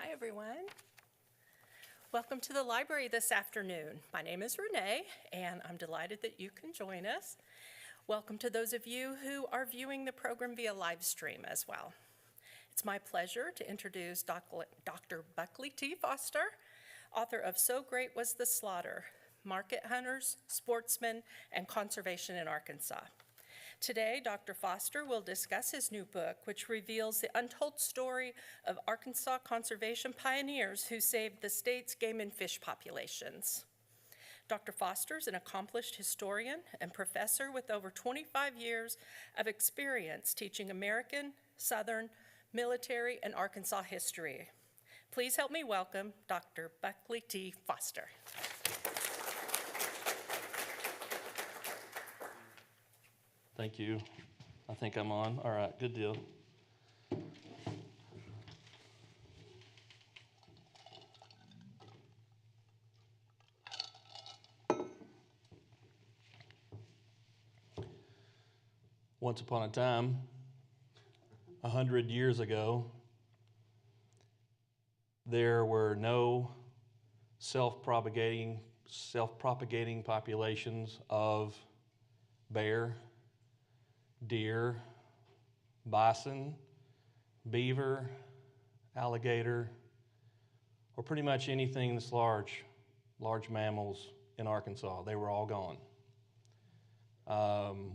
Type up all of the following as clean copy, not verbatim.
Hi, everyone. Welcome to the library this afternoon. My name is Renee, and I'm delighted that you can join us. Welcome to those of you who are viewing the program via live stream as well. It's my pleasure to introduce Dr. Buckley T. Foster, author of So Great Was the Slaughter, Market Hunters, Sportsmen, and Conservation in Arkansas. Today, Dr. Foster will discuss his new book, which reveals the untold story of Arkansas conservation pioneers who saved the state's game and fish populations. Dr. Foster is an accomplished historian and professor with over 25 years of experience teaching American, Southern, military, and Arkansas history. Please help me welcome Dr. Buckley T. Foster. Thank you. I think I'm on. All right, good deal. Once upon a time, 100 years ago, there were no self-propagating populations of bear, deer, bison, beaver, alligator, or pretty much anything that's large mammals in Arkansas. They were all gone.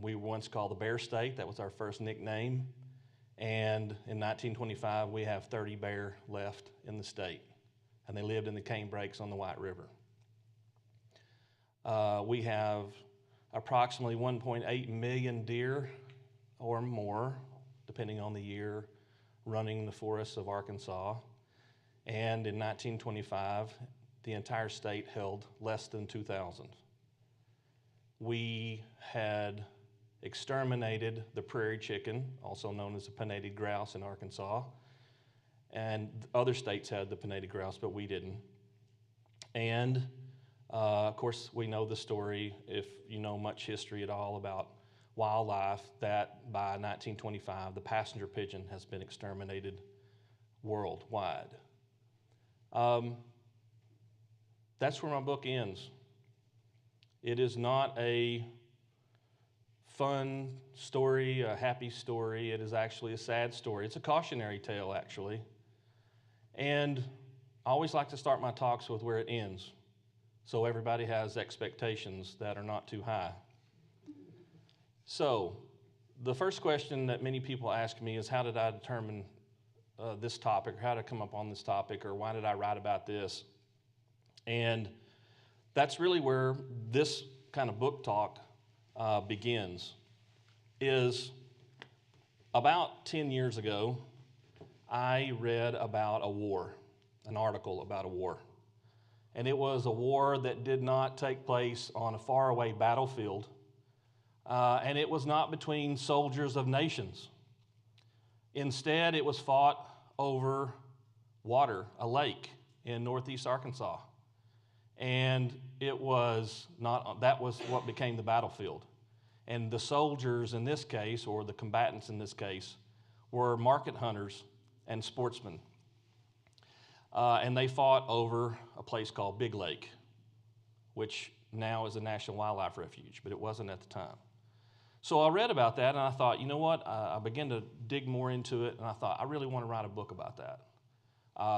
We were once called the Bear State. That was our first nickname. And in 1925, we have 30 bear left in the state. And they lived in the cane breaks on the White River. We have approximately 1.8 million deer or more, depending on the year, running the forests of Arkansas. And in 1925, the entire state held less than 2,000. We had exterminated the prairie chicken, also known as the pinnated grouse in Arkansas. And other states had the pinnated grouse, but we didn't. And of course, we know the story, if you know much history at all about wildlife, that by 1925, the passenger pigeon has been exterminated worldwide. That's where my book ends. It is not a fun story, a happy story. It is actually a sad story. It's a cautionary tale, actually. And I always like to start my talks with where it ends, so everybody has expectations that are not too high. So, the first question that many people ask me is, how did I determine this topic, or how did I come up on this topic, or why did I write about this? And that's really where this kind of book talk begins. Is about 10 years ago, I read about a war, an article about a war. And it was a war that did not take place on a faraway battlefield. And it was not between soldiers of nations. Instead, it was fought over water, a lake in northeast Arkansas. And that was what became the battlefield. And the soldiers in this case, or the combatants in this case, were market hunters and sportsmen. And they fought over a place called Big Lake, which now is a National Wildlife Refuge, but it wasn't at the time. So I read about that, and I thought, you know what? I began to dig more into it, and I thought, I really want to write a book about that.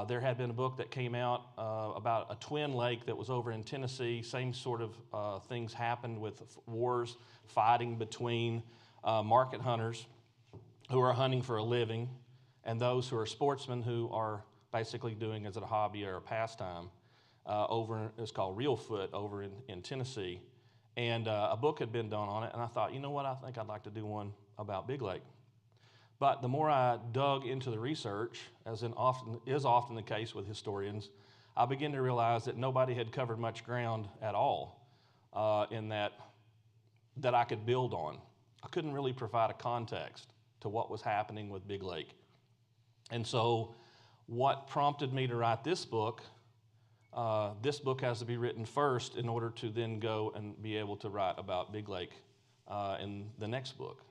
There had been a book that came out about a twin lake that was over in Tennessee. Same sort of things happened with wars, fighting between market hunters who are hunting for a living and those who are sportsmen who are basically doing it as a hobby or a pastime. It's called Reelfoot over in Tennessee. And a book had been done on it, and I thought, you know what, I think I'd like to do one about Big Lake. But the more I dug into the research, as often the case with historians, I began to realize that nobody had covered much ground at all in that I could build on. I couldn't really provide a context to what was happening with Big Lake. And so what prompted me to write this book has to be written first in order to then go and be able to write about Big Lake in the next book.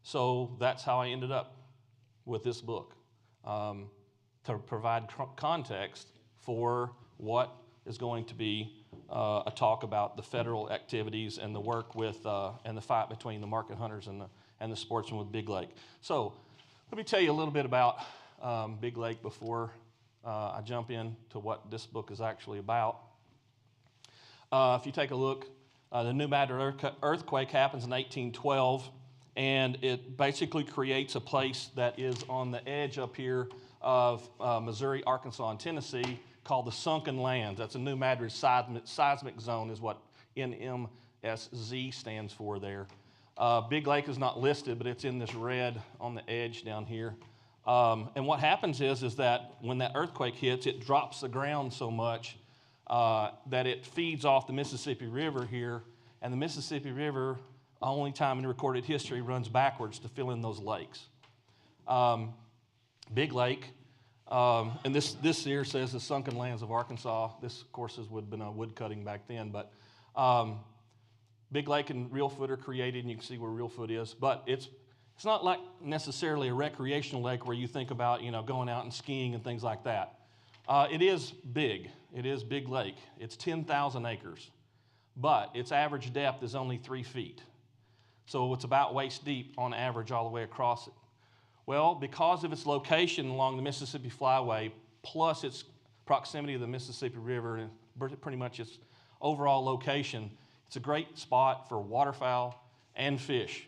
So that's how I ended up with this book. to provide context for what is going to be a talk about the federal activities and the work with and the fight between the market hunters and the sportsmen with Big Lake. So let me tell you a little bit about Big Lake before I jump into what this book is actually about. If you take a look, the New Madrid earthquake happens in 1812, and it basically creates a place that is on the edge up here of Missouri, Arkansas, and Tennessee called the Sunken Lands. That's a New Madrid seismic zone is what NMSZ stands for there. Big Lake is not listed, but it's in this red on the edge down here. And what happens is that when that earthquake hits, it drops the ground so much that it feeds off the Mississippi River here, and the Mississippi River, only time in recorded history, runs backwards to fill in those lakes. Big Lake, and this here says the Sunken Lands of Arkansas. This, of course, would have been a wood cutting back then, but Big Lake and Reelfoot are created, and you can see where Reelfoot is, but it's not like necessarily a recreational lake where you think about, going out and skiing and things like that. It is big. It is Big Lake. It's 10,000 acres, but its average depth is only 3 feet. So it's about waist deep on average all the way across it. Well, because of its location along the Mississippi Flyway, plus its proximity to the Mississippi River and pretty much its overall location, it's a great spot for waterfowl and fish.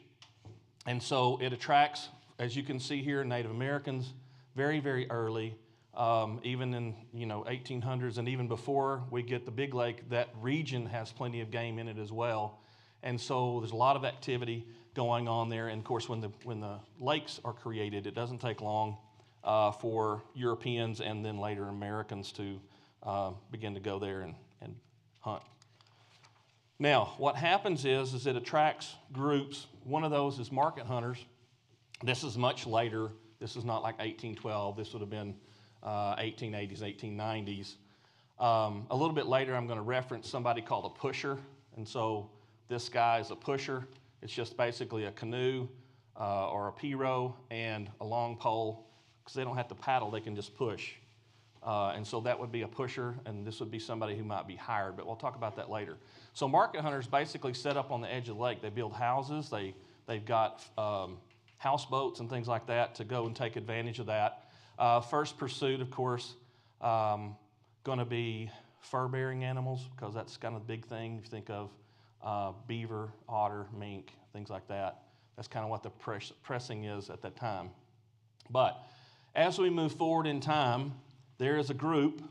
And so it attracts, as you can see here, Native Americans very, very early. Even in 1800s and even before we get the Big Lake, that region has plenty of game in it as well. And so there's a lot of activity going on there. And of course, when the lakes are created, it doesn't take long for Europeans and then later Americans to begin to go there and hunt. Now, what happens is it attracts groups. One of those is market hunters. This is much later. This is not like 1812. This would have been 1880s, 1890s. A little bit later, I'm going to reference somebody called a pusher. And so this guy is a pusher. It's just basically a canoe or a pirogue and a long pole. Because they don't have to paddle, they can just push. And so that would be a pusher, and this would be somebody who might be hired, but we'll talk about that later. So market hunters basically set up on the edge of the lake. They build houses. They've got houseboats and things like that to go and take advantage of that. First pursuit, of course, going to be fur-bearing animals, because that's kind of the big thing. You think of beaver, otter, mink, things like that. That's kind of what the pressing is at that time. But as we move forward in time, there is a group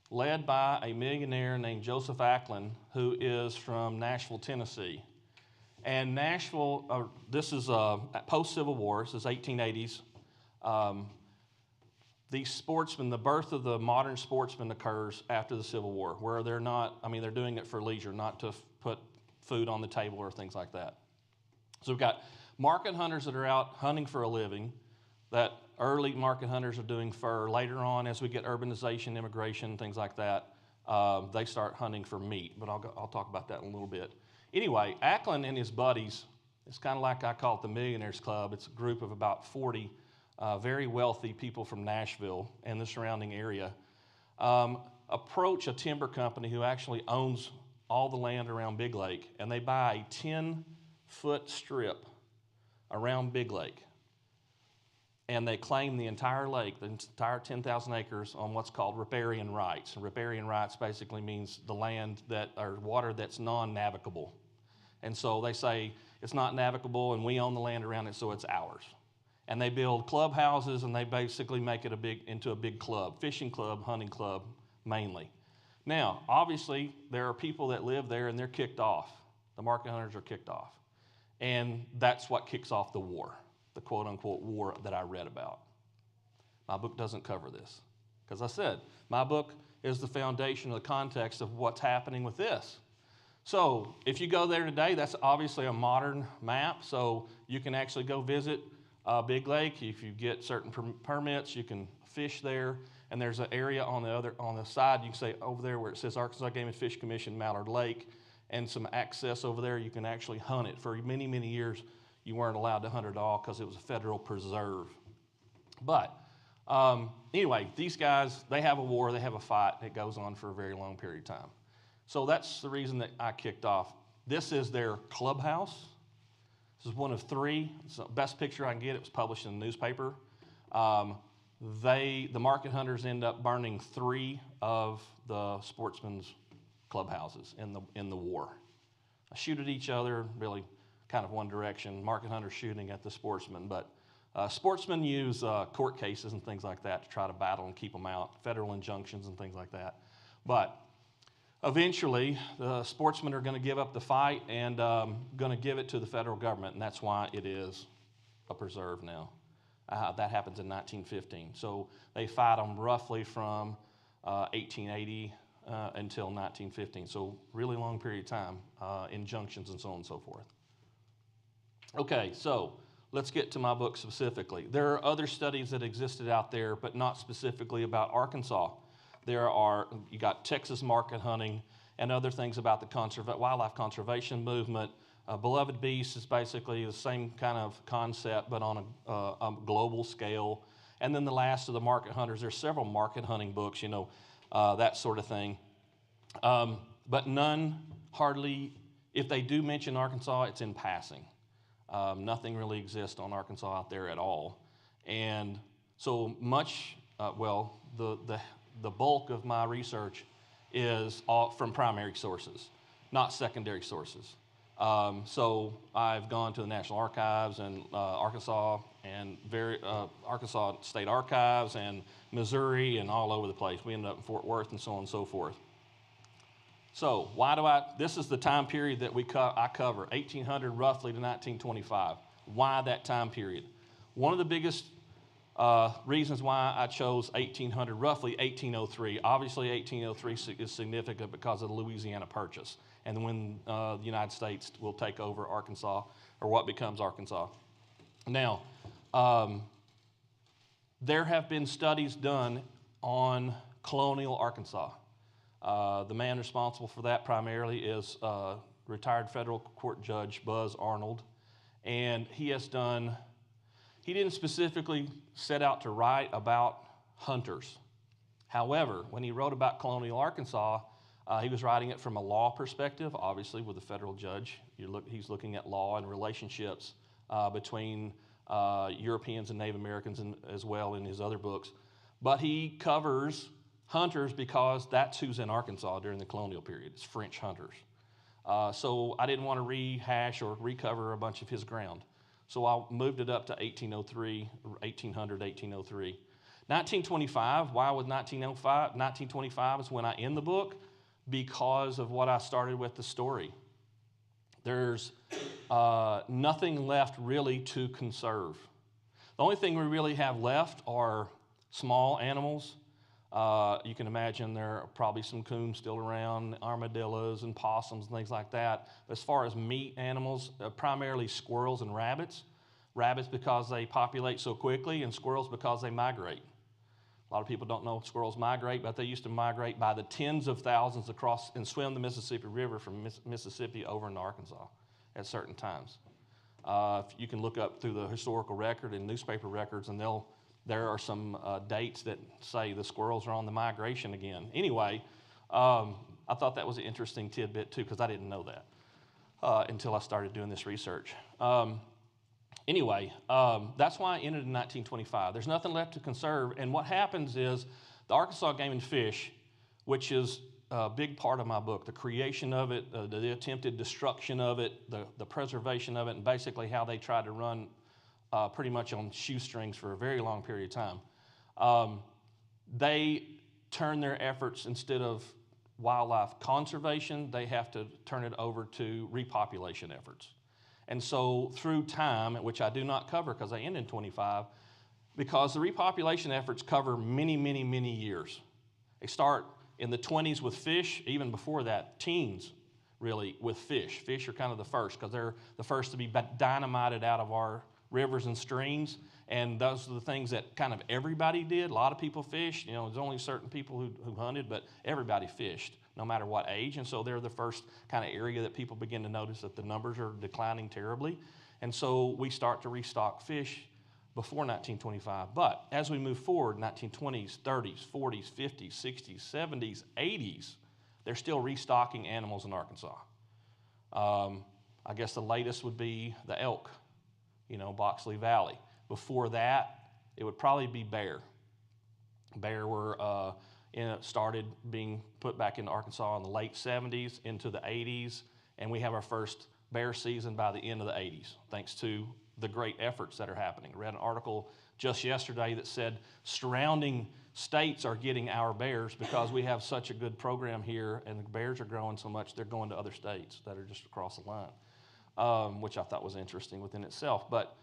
led by a millionaire named Joseph Acklin, who is from Nashville, Tennessee. And Nashville, this is post-Civil War, this is 1880s. These sportsmen, the birth of the modern sportsman occurs after the Civil War, where they're doing it for leisure, not to put food on the table or things like that. So we've got market hunters that are out hunting for a living. That early market hunters are doing fur. Later on, as we get urbanization, immigration, things like that, they start hunting for meat. But I'll talk about that in a little bit. Anyway, Acklin and his buddies, it's kind of like I call it the Millionaires Club. It's a group of about 40 very wealthy people from Nashville and the surrounding area, approach a timber company who actually owns all the land around Big Lake, and they buy a 10-foot strip around Big Lake. And they claim the entire lake, the entire 10,000 acres, on what's called riparian rights. And riparian rights basically means the land or water that's non-navigable. And so they say it's not navigable and we own the land around it, so it's ours. And they build clubhouses and they basically make it into a big club, fishing club, hunting club mainly. Now, obviously, there are people that live there and they're kicked off. The market hunters are kicked off. And that's what kicks off the war. The quote-unquote war that I read about. My book doesn't cover this. Because I said, my book is the foundation of the context of what's happening with this. So if you go there today, that's obviously a modern map. So you can actually go visit Big Lake. If you get certain permits, you can fish there. And there's an area on the side, you can say over there where it says Arkansas Game and Fish Commission, Mallard Lake, and some access over there. You can actually hunt it. For many, many years, you weren't allowed to hunt it at all because it was a federal preserve. But Anyway, these guys, they have a war, they have a fight, it goes on for a very long period of time. So that's the reason that I kicked off. This is their clubhouse. This is one of three. It's the best picture I can get. It was published in the newspaper. The market hunters end up burning 3 of the sportsmen's clubhouses in the war. Shoot at each other, really kind of one direction. Market hunters shooting at the sportsmen, but sportsmen use court cases and things like that to try to battle and keep them out, federal injunctions and things like that. But eventually, the sportsmen are going to give up the fight and going to give it to the federal government, and that's why it is a preserve now. That happens in 1915. So they fight them roughly from 1880 until 1915. So really long period of time, injunctions and so on and so forth. Okay, so let's get to my book specifically. There are other studies that existed out there, but not specifically about Arkansas. You got Texas market hunting and other things about the wildlife conservation movement. Beloved Beasts is basically the same kind of concept, but on a global scale. And then the last of the market hunters, there's several market hunting books, that sort of thing. But none, hardly, if they do mention Arkansas, it's in passing. Nothing really exists on Arkansas out there at all. And so much, the bulk of my research is all from primary sources, not secondary sources. So I've gone to the National Archives and Arkansas and Arkansas State Archives and Missouri and all over the place. We ended up in Fort Worth and so on and so forth. So this is the time period that I cover, 1800 roughly to 1925. Why that time period? One of the biggest reasons why I chose 1800, roughly 1803. Obviously, 1803 is significant because of the Louisiana Purchase and when the United States will take over Arkansas, or what becomes Arkansas. Now, there have been studies done on colonial Arkansas. The man responsible for that primarily is retired federal court judge Buzz Arnold, and he didn't specifically set out to write about hunters. However, when he wrote about colonial Arkansas, he was writing it from a law perspective, obviously with a federal judge. He's looking at law and relationships between Europeans and Native Americans as well in his other books. But he covers hunters because that's who's in Arkansas during the colonial period. It's French hunters. So I didn't want to rehash or recover a bunch of his ground. So I moved it up to 1803, 1800, 1803. 1925, why was 1905? 1925 is when I end the book because of what I started with the story. There's nothing left really to conserve. The only thing we really have left are small animals. You can imagine there are probably some coons still around, armadillos and possums and things like that. But as far as meat animals, primarily squirrels and rabbits. Rabbits because they populate so quickly, and squirrels because they migrate. A lot of people don't know if squirrels migrate, but they used to migrate by the tens of thousands across and swim the Mississippi River from Mississippi over into Arkansas at certain times. You can look up through the historical record and newspaper records, and there are some dates that say the squirrels are on the migration again. Anyway, I thought that was an interesting tidbit too, because I didn't know that until I started doing this research. Anyway, that's why I ended in 1925. There's nothing left to conserve, and what happens is the Arkansas Game and Fish, which is a big part of my book, the creation of it, the attempted destruction of it, the preservation of it, and basically how they tried to run pretty much on shoestrings for a very long period of time. They turn their efforts, instead of wildlife conservation, they have to turn it over to repopulation efforts. And so through time, which I do not cover because I end in 25, because the repopulation efforts cover many, many, many years. They start in the 20s with fish, even before that, teens really with fish. Fish are kind of the first because they're the first to be dynamited out of our rivers and streams, and those are the things that kind of everybody did. A lot of people fished. There's only certain people who hunted, but everybody fished, no matter what age, and so they're the first kind of area that people begin to notice that the numbers are declining terribly, and so we start to restock fish before 1925. But as we move forward, 1920s, 30s, 40s, 50s, 60s, 70s, 80s, they're still restocking animals in Arkansas. I guess the latest would be the elk, Buckley Valley. Before that, it would probably be bear. Bear were started being put back into Arkansas in the late 70s into the 80s, and we have our first bear season by the end of the 80s, thanks to the great efforts that are happening. I read an article just yesterday that said surrounding states are getting our bears because we have such a good program here, and the bears are growing so much they're going to other states that are just across the line, which I thought was interesting within itself. But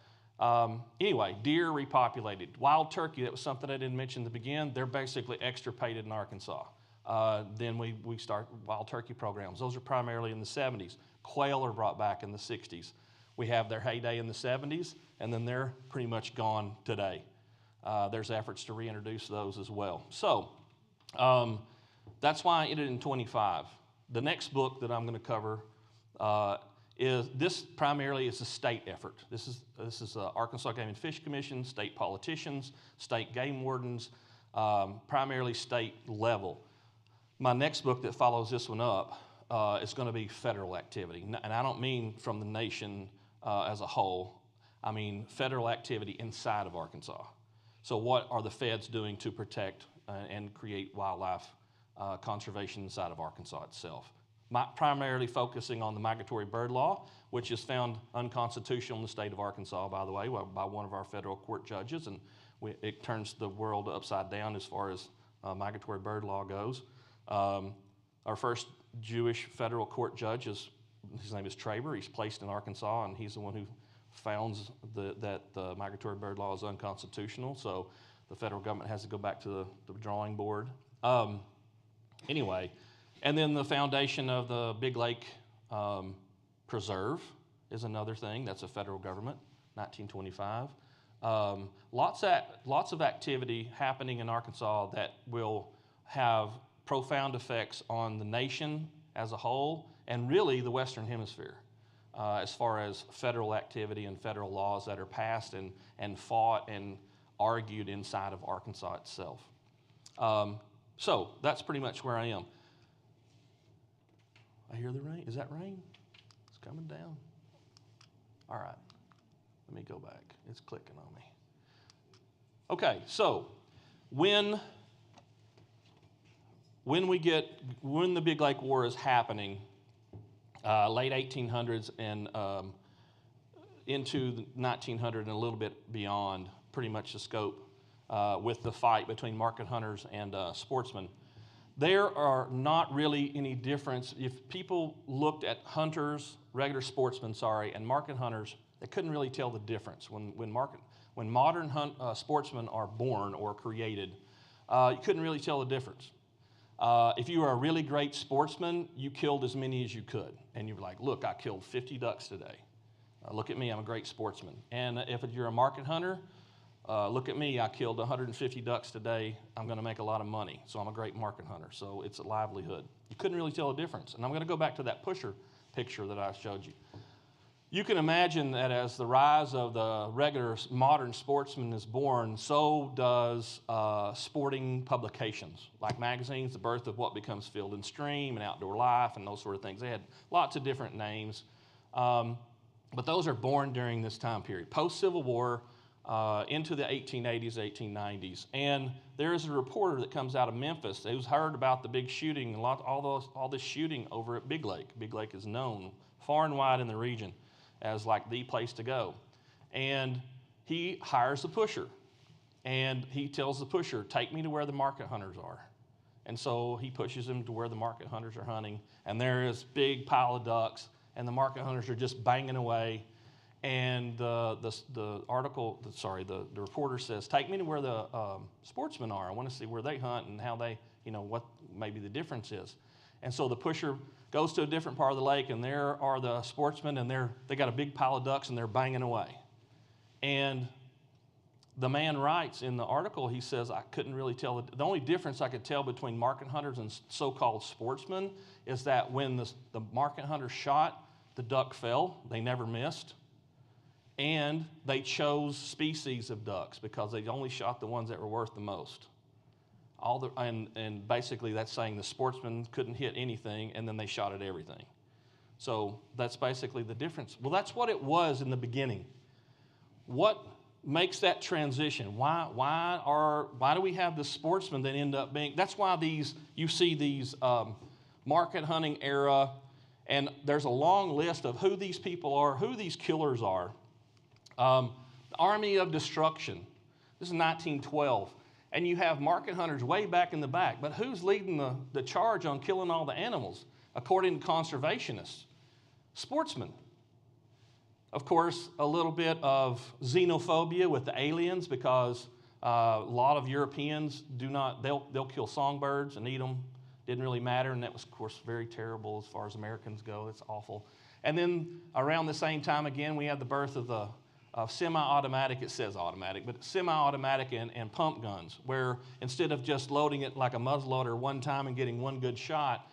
anyway, deer repopulated. Wild turkey, that was something I didn't mention at the beginning. They're basically extirpated in Arkansas. Then we start wild turkey programs. Those are primarily in the 70s. Quail are brought back in the 60s. We have their heyday in the 70s, and then they're pretty much gone today. There's efforts to reintroduce those as well. So that's why I ended in 25. The next book that I'm going to cover is primarily a state effort. This is Arkansas Game and Fish Commission, state politicians, state game wardens, primarily state level. My next book that follows this one up is going to be federal activity. And I don't mean from the nation as a whole. I mean federal activity inside of Arkansas. So what are the feds doing to protect and create wildlife conservation inside of Arkansas itself? Primarily focusing on the migratory bird law, which is found unconstitutional in the state of Arkansas, by the way, by one of our federal court judges, and it turns the world upside down as far as migratory bird law goes. Our first Jewish federal court judge his name is Traber. He's placed in Arkansas, and he's the one who founds that the migratory bird law is unconstitutional. So the federal government has to go back to the drawing board. Anyway, and then the foundation of the Big Lake Preserve is another thing. That's a federal government, 1925. Lots of activity happening in Arkansas that will have profound effects on the nation as a whole and really the Western Hemisphere as far as federal activity and federal laws that are passed and fought and argued inside of Arkansas itself. So that's pretty much where I am. I hear the rain. Is that rain? It's coming down. All right. Let me go back. It's clicking on me. Okay, so when the Big Lake War is happening, late 1800s and into the 1900 and a little bit beyond, pretty much the scope with the fight between market hunters and sportsmen. There are not really any difference. If people looked at hunters, regular sportsmen, and market hunters, they couldn't really tell the difference. When modern sportsmen are born or created, you couldn't really tell the difference. If you were a really great sportsman, you killed as many as you could. And you were like, look, I killed 50 ducks today. Look at me, I'm a great sportsman. And if you're a market hunter, look at me, I killed 150 ducks today. I'm going to make a lot of money, so I'm a great market hunter. So it's a livelihood. You couldn't really tell a difference. And I'm going to go back to that pusher picture that I showed you. You can imagine that as the rise of the regular modern sportsman is born, so does sporting publications, like magazines, the birth of what becomes Field and Stream and Outdoor Life and those sort of things. They had lots of different names, but those are born during this time period, post-Civil War, into the 1880s, 1890s. And there is a reporter that comes out of Memphis who's heard about the big shooting, all this shooting over at Big Lake. Big Lake is known far and wide in the region as like the place to go. And he hires a pusher. And he tells the pusher, take me to where the market hunters are. And so he pushes him to where the market hunters are hunting. And there is a big pile of ducks. And the market hunters are just banging away. And the reporter says, take me to where the sportsmen are. I want to see where they hunt and how they, what maybe the difference is. And so the pusher goes to a different part of the lake, and there are the sportsmen, and they got a big pile of ducks, and they're banging away. And the man writes in the article, he says, I couldn't really tell. The only difference I could tell between market hunters and so-called sportsmen is that when the market hunter shot, the duck fell. They never missed. and they chose species of ducks because they only shot the ones that were worth the most. And basically that's saying the sportsmen couldn't hit anything, and then they shot at everything. So that's basically the difference. Well, that's what it was in the beginning. What makes that transition? Why do we have the sportsmen that end up being? That's why you see these market hunting era, and there's a long list of who these people are, who these killers are. The Army of Destruction. This is 1912. And you have market hunters way back in the back. But who's leading the charge on killing all the animals? According to conservationists, sportsmen. Of course, a little bit of xenophobia with the aliens, because a lot of Europeans they'll kill songbirds and eat them. Didn't really matter, and that was, of course, very terrible as far as Americans go. It's awful. And then around the same time, again, we have the birth of semi-automatic, it says automatic, but semi-automatic and pump guns, where instead of just loading it like a muzzleloader one time and getting one good shot,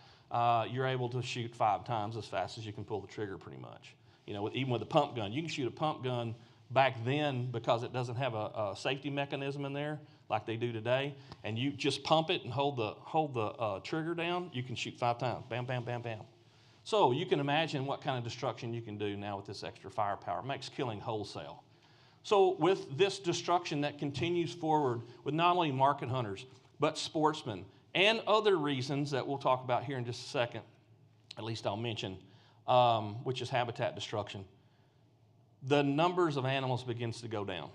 you're able to shoot 5 times as fast as you can pull the trigger, pretty much. Even with a pump gun, you can shoot a pump gun back then because it doesn't have a safety mechanism in there like they do today, and you just pump it and hold the trigger down. You can shoot 5 times, bam, bam, bam, bam. So you can imagine what kind of destruction you can do now with this extra firepower. It makes killing wholesale. So with this destruction that continues forward with not only market hunters, but sportsmen, and other reasons that we'll talk about here in just a second, at least I'll mention, which is habitat destruction, the numbers of animals begins to go down.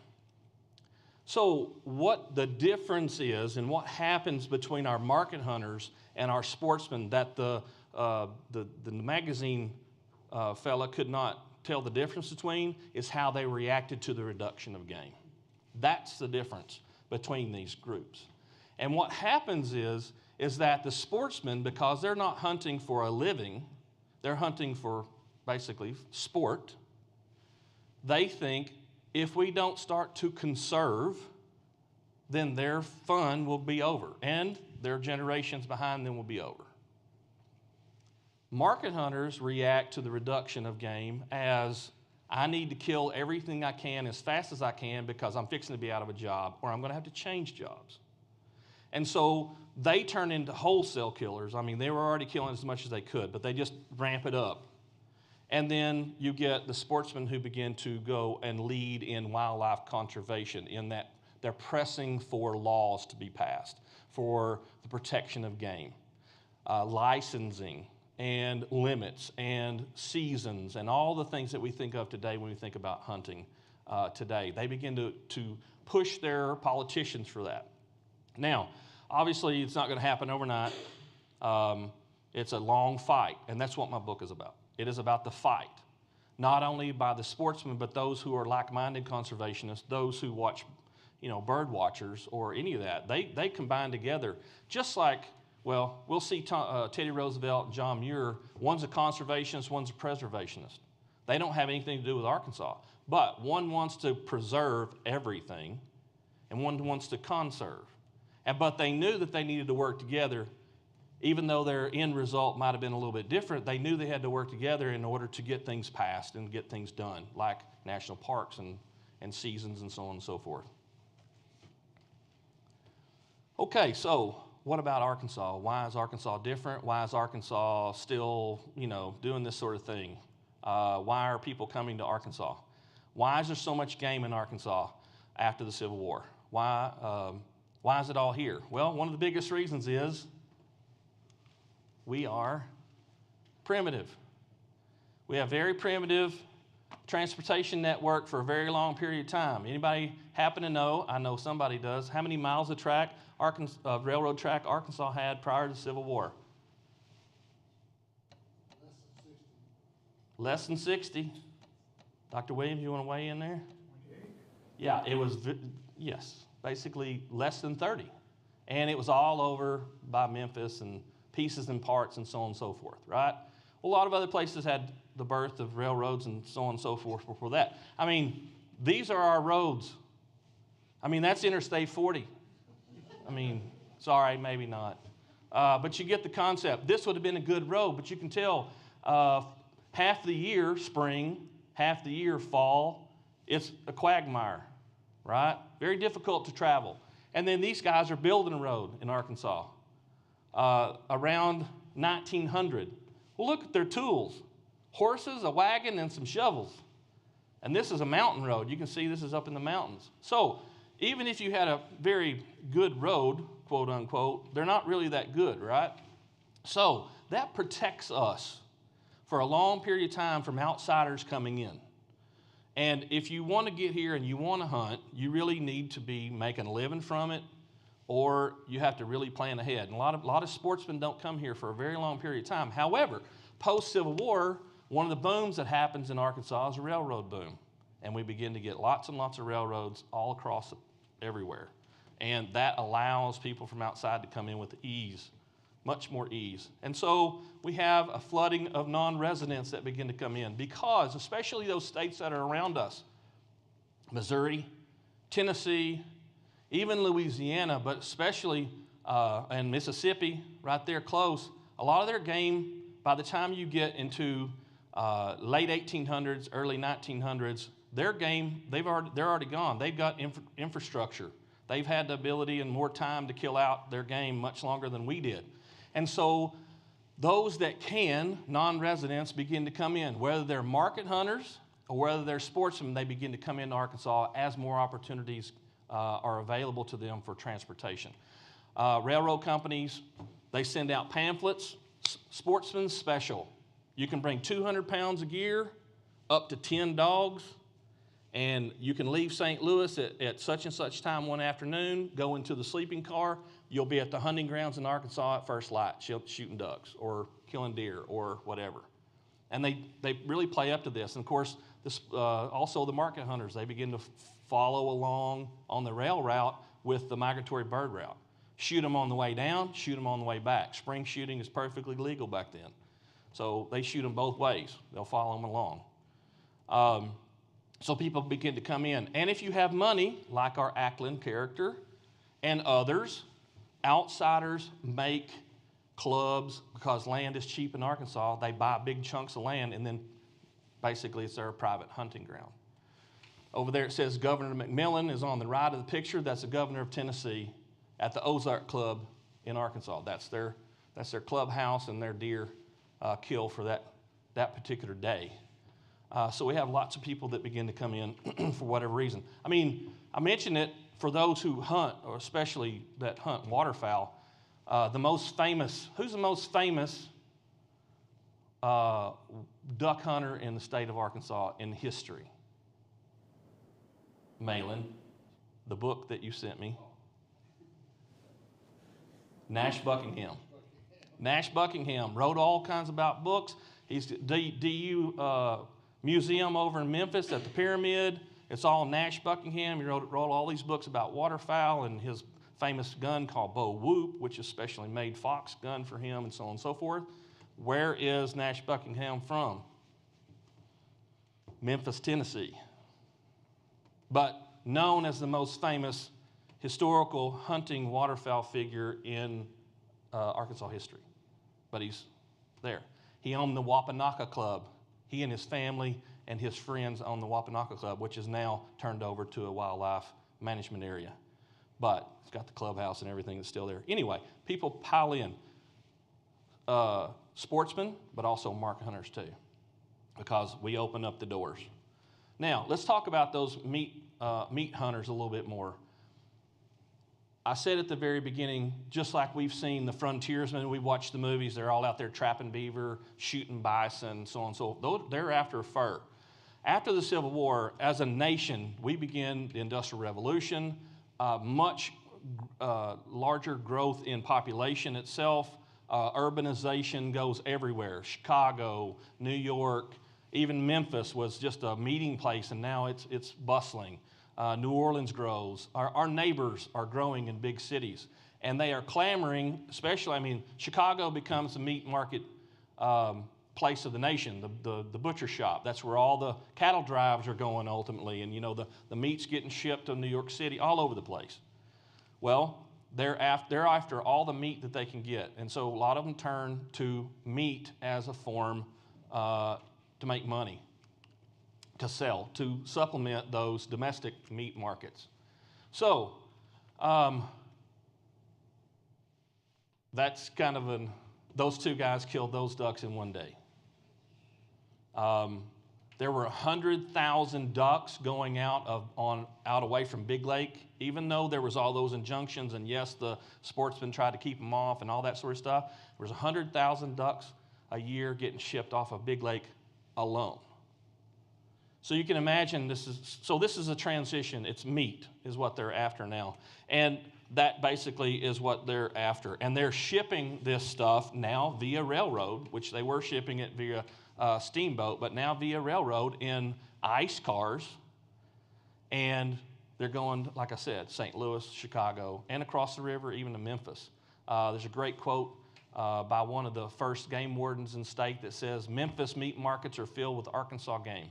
So what the difference is and what happens between our market hunters and our sportsmen that the magazine fella could not tell the difference between is how they reacted to the reduction of game. That's the difference between these groups. And what happens is that the sportsmen, because they're not hunting for a living, they're hunting for basically sport, they think if we don't start to conserve, then their fun will be over and their generations behind them will be over. Market hunters react to the reduction of game as I need to kill everything I can as fast as I can because I'm fixing to be out of a job or I'm going to have to change jobs. And so they turn into wholesale killers. I mean, they were already killing as much as they could, but they just ramp it up. And then you get the sportsmen who begin to go and lead in wildlife conservation, in that they're pressing for laws to be passed for the protection of game, licensing, and limits and seasons and all the things that we think of today when we think about hunting today. They begin to push their politicians for that. Now, obviously, it's not going to happen overnight. It's a long fight, and that's what my book is about. It is about the fight, not only by the sportsmen, but those who are like-minded conservationists, those who watch, bird watchers or any of that. They combine together, just like, well, we'll see Teddy Roosevelt and John Muir. One's a conservationist, one's a preservationist. They don't have anything to do with Arkansas, but one wants to preserve everything, and one wants to conserve. But they knew that they needed to work together. Even though their end result might have been a little bit different, they knew they had to work together in order to get things passed and get things done, like national parks and seasons and so on and so forth. Okay, so what about Arkansas? Why is Arkansas different? Why is Arkansas still, doing this sort of thing? Why are people coming to Arkansas? Why is there so much game in Arkansas after the Civil War? Why is it all here? Well, one of the biggest reasons is we are primitive. We have very primitive transportation network for a very long period of time. Anybody happen to know, I know somebody does, how many miles of railroad track Arkansas had prior to the Civil War? Less than 60. Dr. Williams, you want to weigh in there? 28. Yeah, it was, yes, basically less than 30. And it was all over by Memphis and pieces and parts and so on and so forth, right? Well, a lot of other places had the birth of railroads and so on and so forth before that. I mean, these are our roads. I mean, that's Interstate 40. I mean, sorry, maybe not. But you get the concept. This would have been a good road, but you can tell half the year spring, half the year fall, It's a quagmire, right? Very difficult to travel. And then these guys are building a road in Arkansas around 1900. Well, look at their tools. Horses, a wagon, and some shovels. And this is a mountain road. You can see this is up in the mountains. So even if you had a very good road, quote unquote, they're not really that good, right? So that protects us for a long period of time from outsiders coming in. And if you want to get here and you want to hunt, you really need to be making a living from it, or you have to really plan ahead. And a lot of sportsmen don't come here for a very long period of time. However, post-Civil War, one of the booms that happens in Arkansas is a railroad boom. And we begin to get lots and lots of railroads all across everywhere. And that allows people from outside to come in with ease, much more ease. And so we have a flooding of non-residents that begin to come in because, especially those states that are around us, Missouri, Tennessee, even Louisiana, but especially and Mississippi, right there close, a lot of their game, by the time you get into late 1800s, early 1900s, their game, they're already gone. They've got infrastructure. They've had the ability and more time to kill out their game much longer than we did. And so those that can, non-residents, begin to come in. Whether they're market hunters or whether they're sportsmen, they begin to come into Arkansas as more opportunities are available to them for transportation. Railroad companies, they send out pamphlets, sportsman's special. You can bring 200 pounds of gear, up to 10 dogs, and you can leave St. Louis at such and such time one afternoon, go into the sleeping car, you'll be at the hunting grounds in Arkansas at first light, shooting ducks or killing deer or whatever. And they really play up to this. And of course, also the market hunters, they begin to follow along on the rail route with the migratory bird route. Shoot them on the way down, shoot them on the way back. Spring shooting is perfectly legal back then. So they shoot them both ways. They'll follow them along. So people begin to come in. And if you have money, like our Ackland character and others, outsiders make clubs because land is cheap in Arkansas. They buy big chunks of land, and then basically it's their private hunting ground. Over there it says Governor McMillan is on the right of the picture. That's the governor of Tennessee at the Ozark Club in Arkansas. That's their clubhouse and their deer kill for that particular day. So we have lots of people that begin to come in for whatever reason. I mean, I mention it for those who hunt, or especially that hunt waterfowl. Who's the most famous duck hunter in the state of Arkansas in history? Malin, the book that you sent me. Nash Buckingham. Nash Buckingham wrote all kinds about books. He's DU Museum over in Memphis at the Pyramid. It's all Nash Buckingham. He wrote all these books about waterfowl and his famous gun called Bo Whoop, which is specially made fox gun for him, and so on and so forth. Where is Nash Buckingham from? Memphis, Tennessee. But known as the most famous historical hunting waterfowl figure in Arkansas history. But he's there. He owned the Wapanaka Club. He and his family and his friends own the Wapanaka Club, which is now turned over to a wildlife management area. But it's got the clubhouse and everything that's still there. Anyway, people pile in. Sportsmen, but also market hunters too, because we open up the doors. Now, let's talk about those meat hunters a little bit more. I said at the very beginning, just like we've seen the frontiersmen, we watch the movies, they're all out there trapping beaver, shooting bison, so on and so forth. They're after fur. After the Civil War, as a nation, we begin the Industrial Revolution, much larger growth in population itself. Urbanization goes everywhere. Chicago, New York, even Memphis was just a meeting place, and now it's bustling. New Orleans grows. Our neighbors are growing in big cities, and they are clamoring, especially, Chicago becomes the meat market place of the nation, the butcher shop. That's where all the cattle drives are going ultimately, and the meat's getting shipped to New York City, all over the place. Well, they're after all the meat that they can get, and so a lot of them turn to meat as a form to make money, to sell, to supplement those domestic meat markets. So that's kind of those two guys killed those ducks in one day. There were 100,000 ducks going out away from Big Lake, even though there was all those injunctions, and yes, the sportsmen tried to keep them off and all that sort of stuff. There was 100,000 ducks a year getting shipped off of Big Lake alone. So you can imagine this is a transition. It's meat is what they're after now. And that basically is what they're after. And they're shipping this stuff now via railroad, which they were shipping it via steamboat, but now via railroad in ice cars. And they're going, like I said, St. Louis, Chicago, and across the river, even to Memphis. There's a great quote by one of the first game wardens in the state that says, "Memphis meat markets are filled with Arkansas game."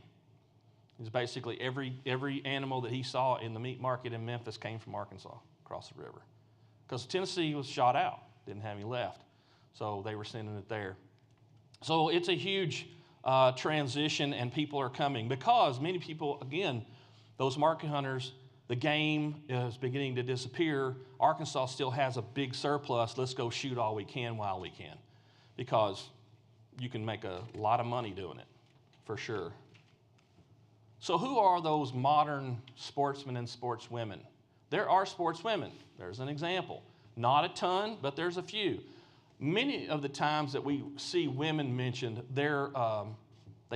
It's basically every animal that he saw in the meat market in Memphis came from Arkansas across the river. Because Tennessee was shot out, didn't have any left. So they were sending it there. So it's a huge transition, and people are coming because many people, again, those market hunters, the game is beginning to disappear. Arkansas still has a big surplus. Let's go shoot all we can while we can, because you can make a lot of money doing it, for sure. So who are those modern sportsmen and sportswomen? There are sportswomen. There's an example. Not a ton, but there's a few. Many of the times that we see women mentioned, they're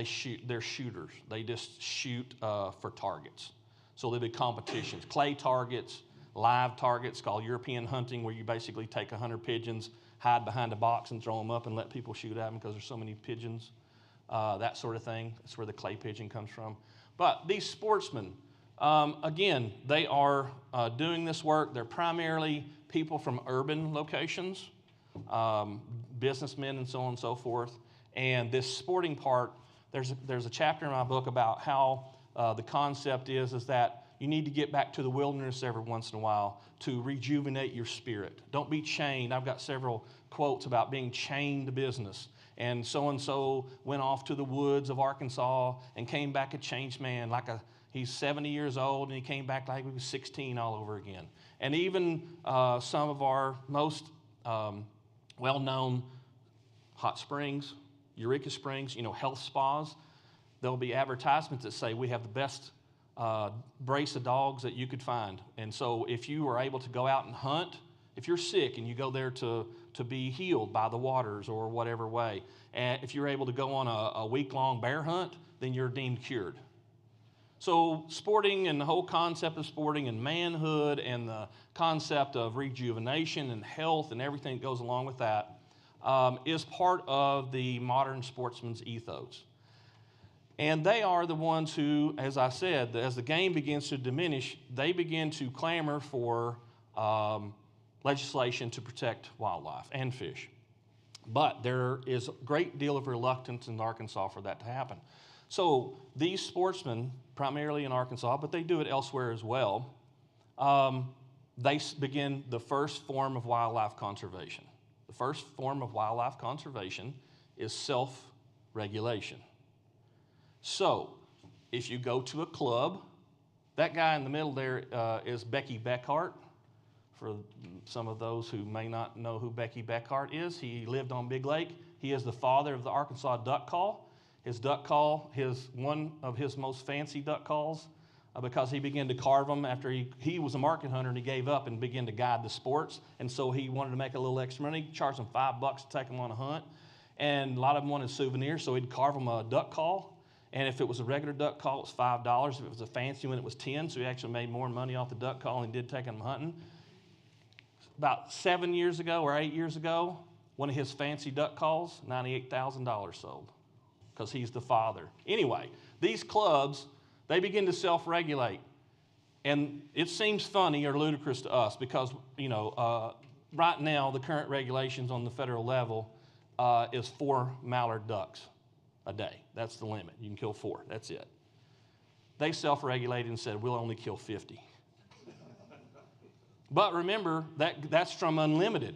shooters. They just shoot for targets. So there'll be competitions. Clay targets, live targets called European hunting, where you basically take 100 pigeons, hide behind a box and throw them up and let people shoot at them because there's so many pigeons, that sort of thing. That's where the clay pigeon comes from. But these sportsmen, again, they are doing this work. They're primarily people from urban locations, businessmen and so on and so forth. And this sporting part, there's a chapter in my book about how the concept is that you need to get back to the wilderness every once in a while to rejuvenate your spirit. Don't be chained. I've got several quotes about being chained to business. And so went off to the woods of Arkansas and came back a changed man. He's 70 years old, and he came back like he was 16 all over again. And even some of our most well-known hot springs, Eureka Springs, health spas, there'll be advertisements that say we have the best brace of dogs that you could find. And so if you are able to go out and hunt, if you're sick and you go there to be healed by the waters or whatever way, and if you're able to go on a week-long bear hunt, then you're deemed cured. So sporting and the whole concept of sporting and manhood and the concept of rejuvenation and health and everything that goes along with that is part of the modern sportsman's ethos. And they are the ones who, as I said, as the game begins to diminish, they begin to clamor for legislation to protect wildlife and fish. But there is a great deal of reluctance in Arkansas for that to happen. So these sportsmen, primarily in Arkansas, but they do it elsewhere as well, they begin the first form of wildlife conservation. The first form of wildlife conservation is self-regulation. So if you go to a club, that guy in the middle there is Becky Beckhart. For some of those who may not know who Becky Beckhart is, he lived on Big Lake. He is the father of the Arkansas duck call. His duck call is one of his most fancy duck calls because he began to carve them after he was a market hunter, and he gave up and began to guide the sports. And so he wanted to make a little extra money, charged them $5 to take them on a hunt. And a lot of them wanted souvenirs, so he'd carve them a duck call. And if it was a regular duck call, it was $5. If it was a fancy one, it was $10. So he actually made more money off the duck call than he did taking them hunting. About 7 years ago or 8 years ago, one of his fancy duck calls, $98,000 sold, because he's the father. Anyway, these clubs, they begin to self-regulate. And it seems funny or ludicrous to us because, right now the current regulations on the federal level is 4 mallard ducks a day. That's the limit. You can kill 4. That's it. They self-regulated and said, we'll only kill 50. But remember, that's from unlimited.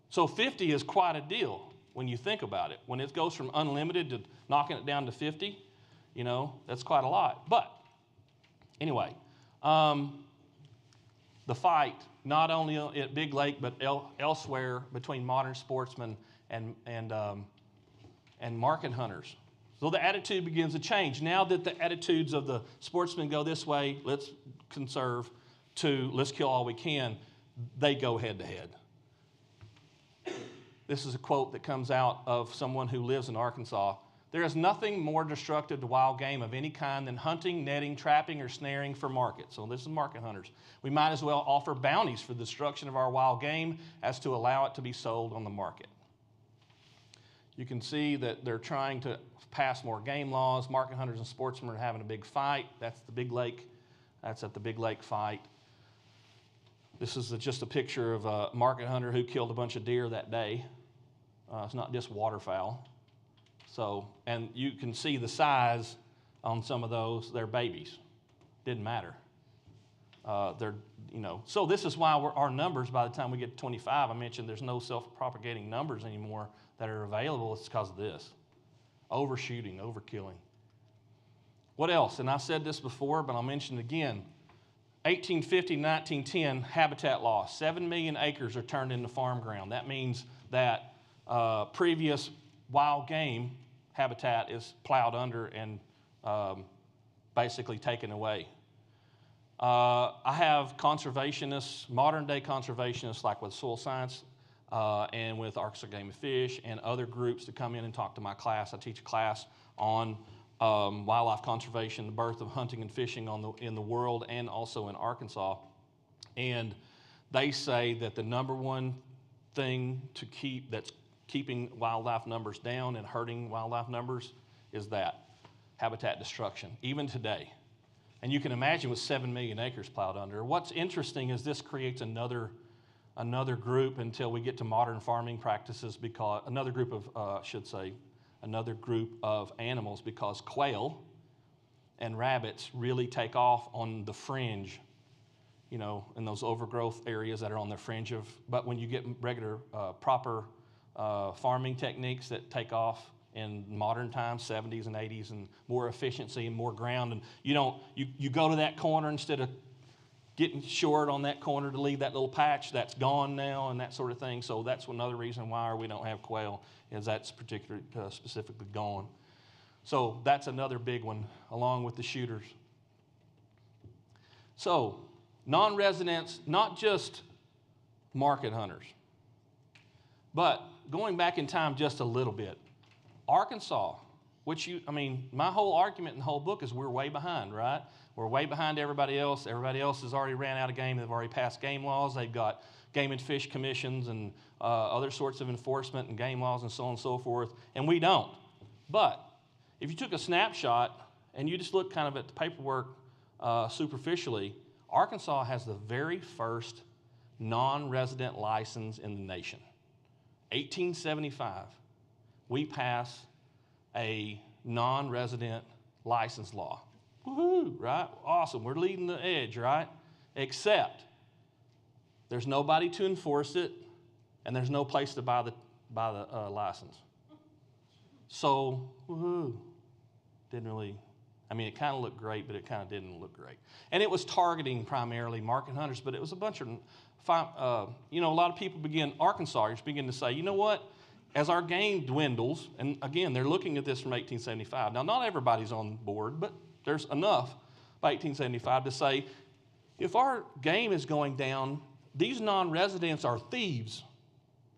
So 50 is quite a deal when you think about it. When it goes from unlimited to knocking it down to 50, That's quite a lot. But anyway, the fight, not only at Big Lake, but elsewhere between modern sportsmen and market hunters. So the attitude begins to change. Now that the attitudes of the sportsmen go this way, let's conserve, to let's kill all we can, they go head to head. This is a quote that comes out of someone who lives in Arkansas. There is nothing more destructive to wild game of any kind than hunting, netting, trapping, or snaring for market. So this is market hunters. We might as well offer bounties for the destruction of our wild game as to allow it to be sold on the market. You can see that they're trying to pass more game laws. Market hunters and sportsmen are having a big fight. That's the Big Lake. That's at the Big Lake fight. This is just a picture of a market hunter who killed a bunch of deer that day. It's not just waterfowl. So, and you can see the size on some of those. They're babies. Didn't matter. So this is why our numbers, by the time we get to 25, I mentioned there's no self-propagating numbers anymore that are available. It's because of this. Overshooting, overkilling. What else? And I said this before, but I'll mention it again. 1850 to 1910, habitat loss. 7 million acres are turned into farm ground. That means that previous wild game habitat is plowed under and basically taken away. I have conservationists, modern-day conservationists, like with soil science and with Arkansas Game and Fish and other groups to come in and talk to my class. I teach a class on wildlife conservation, the birth of hunting and fishing in the world and also in Arkansas. And they say that the number one thing that's keeping wildlife numbers down and hurting wildlife numbers is that habitat destruction, even today. And you can imagine with 7 million acres plowed under. What's interesting is this creates another group until we get to modern farming practices, because another group of animals, because quail and rabbits really take off on the fringe, in those overgrowth areas that are on the fringe of, but when you get regular, proper farming techniques that take off in modern times, 70s and 80s, and more efficiency and more ground, and you go to that corner instead of getting short on that corner to leave that little patch that's gone now and that sort of thing. So that's another reason why we don't have quail, is that's specifically gone. So that's another big one, along with the shooters. So non-residents, not just market hunters, but going back in time just a little bit, Arkansas, my whole argument in the whole book is we're way behind, right? We're way behind everybody else. Everybody else has already ran out of game. They've already passed game laws. They've got game and fish commissions and other sorts of enforcement and game laws and so on and so forth, and we don't. But if you took a snapshot and you just look kind of at the paperwork superficially, Arkansas has the very first non-resident license in the nation. 1875, we pass a non-resident license law. Woohoo, right? Awesome, we're leading the edge, right? Except there's nobody to enforce it, and there's no place to buy the license. So, woohoo, it kind of looked great, but it kind of didn't look great. And it was targeting primarily market hunters, but it was a bunch of, a lot of people Arkansasians begin to say, you know what, as our game dwindles, and again, they're looking at this from 1875. Now, not everybody's on board, but there's enough by 1875 to say, if our game is going down, these non-residents are thieves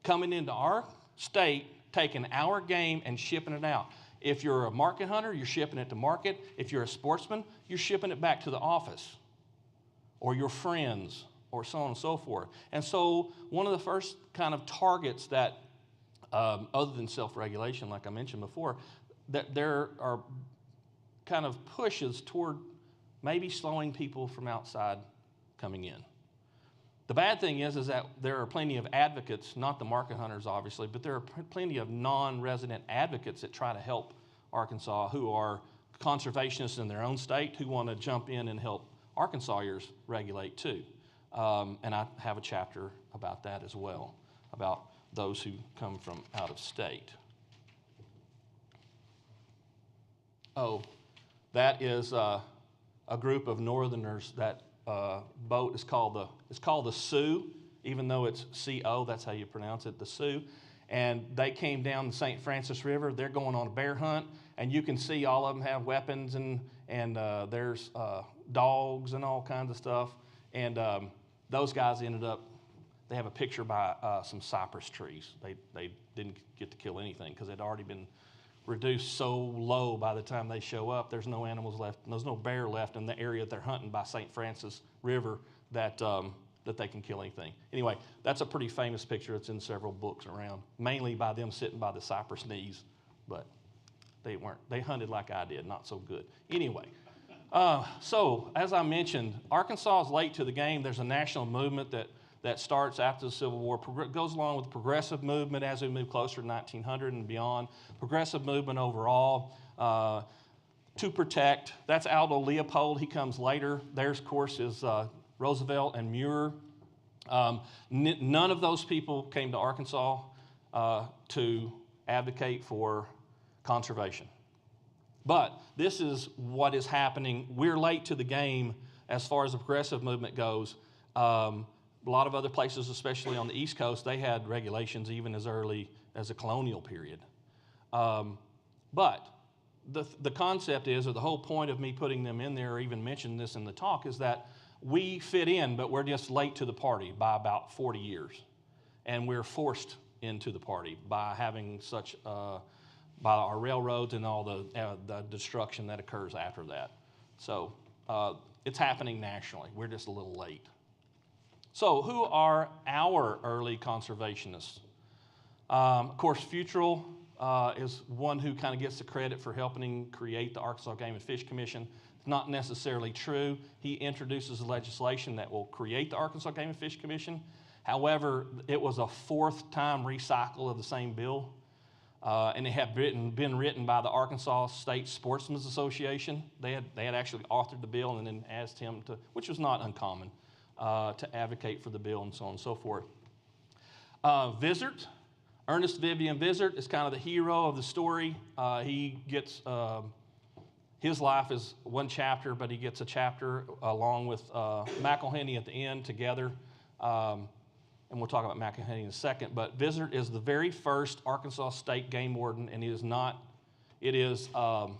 coming into our state, taking our game and shipping it out. If you're a market hunter, you're shipping it to market. If you're a sportsman, you're shipping it back to the office or your friends or so on and so forth. And so one of the first kind of targets that, other than self-regulation, like I mentioned before, that there are kind of pushes toward maybe slowing people from outside coming in. The bad thing is that there are plenty of advocates, not the market hunters obviously, but there are plenty of non-resident advocates that try to help Arkansas, who are conservationists in their own state, who want to jump in and help Arkansasians regulate too. And I have a chapter about that as well, about those who come from out of state. Oh, That is a group of Northerners. That boat is called the Sioux, even though it's C-O, that's how you pronounce it, the Sioux. And they came down the St. Francis River. They're going on a bear hunt, and you can see all of them have weapons, and there's dogs and all kinds of stuff. And those guys ended up, they have a picture by some cypress trees. They didn't get to kill anything because they'd already been reduced so low by the time they show up. There's no animals left, there's no bear left in the area that they're hunting by St. Francis River that they can kill anything. Anyway, that's a pretty famous picture. It's in several books around, mainly by them sitting by the cypress knees, but they hunted like I did, not so good. Anyway, so as I mentioned, Arkansas is late to the game. There's a national movement that starts after the Civil War, goes along with the progressive movement as we move closer to 1900 and beyond. Progressive movement overall to protect. That's Aldo Leopold. He comes later. Theirs, of course, is Roosevelt and Muir. None of those people came to Arkansas to advocate for conservation. But this is what is happening. We're late to the game as far as the progressive movement goes. A lot of other places, especially on the East Coast, they had regulations even as early as the colonial period. But the concept is, or the whole point of me putting them in there or even mentioning this in the talk, is that we fit in, but we're just late to the party by about 40 years. And we're forced into the party by having such, by our railroads and all the destruction that occurs after that. So it's happening nationally. We're just a little late. So who are our early conservationists? Of course, Futrell is one who kind of gets the credit for helping create the Arkansas Game and Fish Commission. It's not necessarily true. He introduces legislation that will create the Arkansas Game and Fish Commission. However, it was a fourth time recycle of the same bill. And it had been written by the Arkansas State Sportsmen's Association. They had actually authored the bill and then asked him to, which was not uncommon, to advocate for the bill and so on and so forth. Vizard, Ernest Vivian Vizard, is kind of the hero of the story. He gets, his life is one chapter, but he gets a chapter along with McElhenney at the end together. And we'll talk about McElhenney in a second. But Vizard is the very first Arkansas State Game Warden, and it is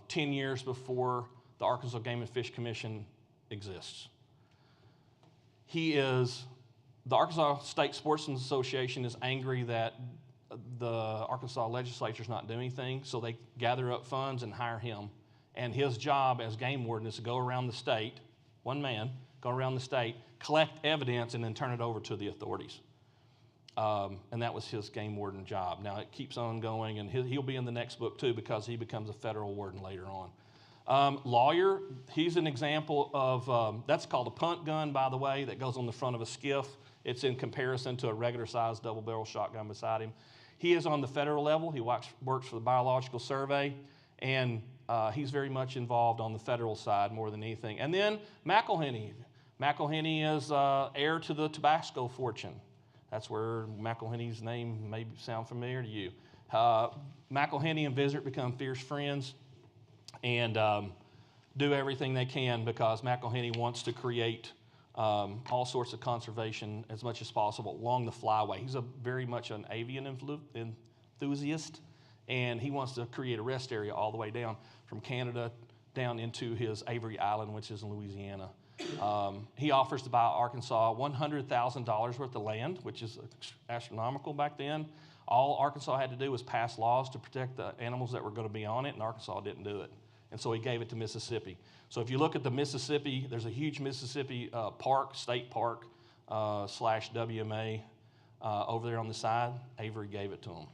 10 years before the Arkansas Game and Fish Commission exists. The Arkansas State Sportsmen's Association is angry that the Arkansas legislature is not doing anything, so they gather up funds and hire him. And his job as game warden is to go around the state, one man, go around the state, collect evidence, and then turn it over to the authorities. And that was his game warden job. Now, it keeps on going, and he'll be in the next book, too, because he becomes a federal warden later on. Lawyer, he's an example of, that's called a punt gun, by the way, that goes on the front of a skiff. It's in comparison to a regular-sized double-barrel shotgun beside him. He is on the federal level. He works for the Biological Survey, and he's very much involved on the federal side more than anything. And then McElhenney. McElhenney is heir to the Tabasco fortune. That's where McElhenney's name may sound familiar to you. McElhenney and Vizard become fierce friends and do everything they can because McElhenney wants to create all sorts of conservation as much as possible along the flyway. He's very much an avian enthusiast, and he wants to create a rest area all the way down from Canada down into his Avery Island, which is in Louisiana. He offers to buy Arkansas $100,000 worth of land, which is astronomical back then. All Arkansas had to do was pass laws to protect the animals that were going to be on it, and Arkansas didn't do it. And so he gave it to Mississippi. So if you look at the Mississippi, there's a huge Mississippi park, state park, / WMA over there on the side. Avery gave it to them.